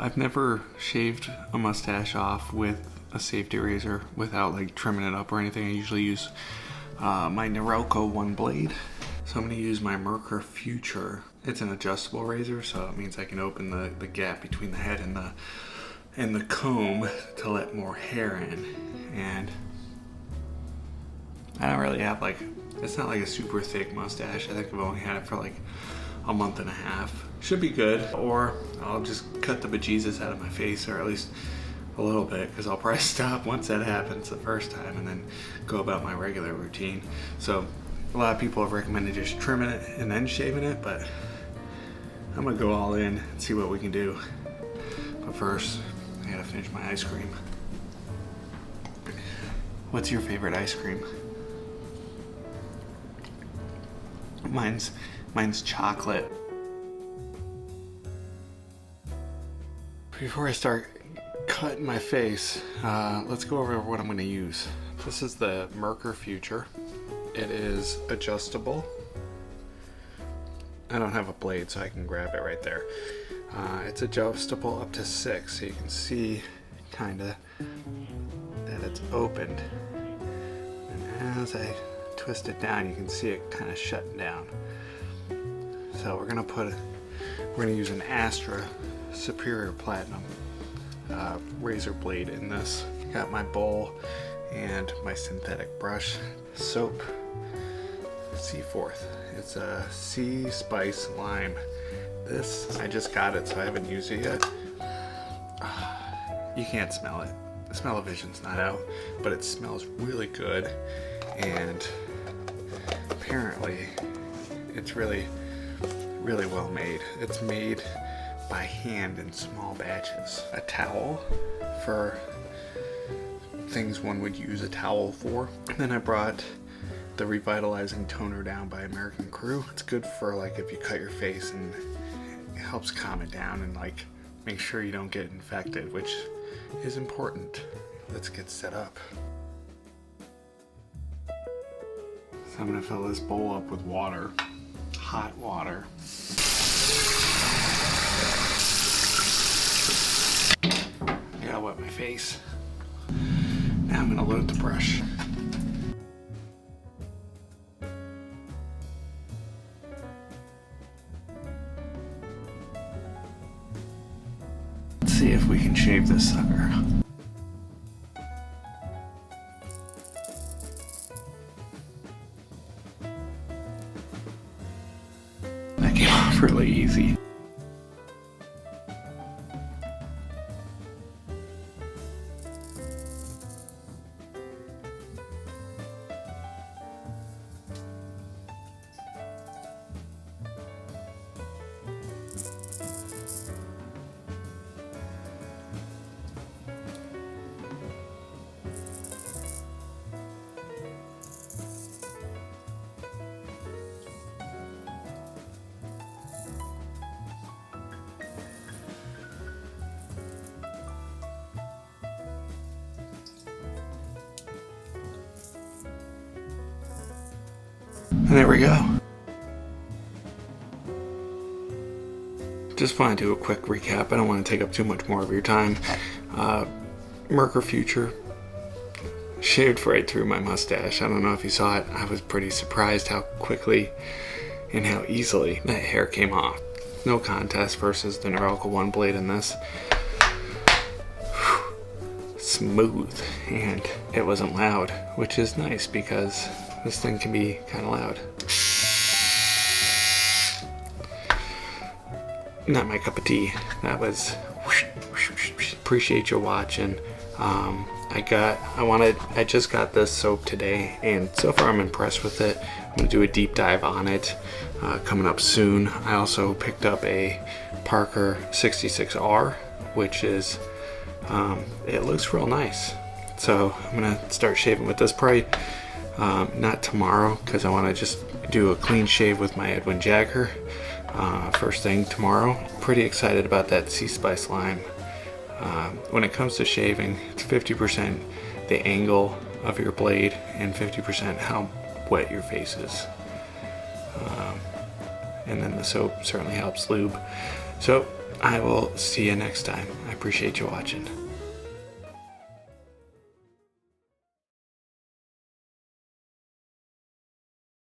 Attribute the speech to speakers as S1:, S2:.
S1: I've never shaved a mustache off with a safety razor without like trimming it up or anything. I usually use my Norelco one blade. So I'm going to use my Merkur Futur. It's an adjustable razor, so it means I can open the gap between the head and the comb to let more hair in. And I don't really have it's not like a super thick mustache. I think I've only had it for like a month and a half. Should be good, or I'll just cut the bejesus out of my face, or at least a little bit, because I'll probably stop once that happens the first time and then go about my regular routine. So a lot of people have recommended just trimming it and then shaving it, but I'm gonna go all in and see what we can do. But first, I gotta finish my ice cream. What's your favorite ice cream? Mine's chocolate. Before I start cutting my face, let's go over what I'm gonna use. This is the Merkur Futur. It is adjustable. I don't have a blade, so I can grab it right there. It's adjustable up to 6, so you can see kinda that it's opened. And as I twist it down, you can see it kind of shutting down. So we're gonna use an Astra Superior Platinum razor blade in this. Got my bowl and my synthetic brush. Soap, Seaforth. It's a sea spice lime. This, I just got it, so I haven't used it yet. You can't smell it. The smell-o-vision's not out, but it smells really good, and apparently it's really well made. It's made by hand in small batches. A towel for things one would use a towel for. And then I brought the Revitalizing Toner Down by American Crew. It's good for like if you cut your face, and it helps calm it down and like make sure you don't get infected, which is important. Let's get set up. So I'm gonna fill this bowl up with water, hot water. I gotta wet my face. Now I'm gonna load the brush. Let's see if we can shave this sucker. That came off really easy. And there we go. Just want to do a quick recap. I don't want to take up too much more of your time. Merkur Futur shaved right through my mustache. I don't know if you saw it. I was pretty surprised how quickly and how easily that hair came off. No contest versus the Norelco one blade in this. Smooth, and it wasn't loud, which is nice because this thing can be kind of loud. Not my cup of tea. That was. Appreciate you watching. I just got this soap today, and so far I'm impressed with it. I'm gonna do a deep dive on it coming up soon. I also picked up a Parker 66R, which is it looks real nice. So I'm gonna start shaving with this probably. Not tomorrow, because I want to just do a clean shave with my Edwin Jagger first thing tomorrow. Pretty excited about that Sea Spice Lime. When it comes to shaving, it's 50% the angle of your blade and 50% how wet your face is. And then the soap certainly helps lube. So I will see you next time. I appreciate you watching.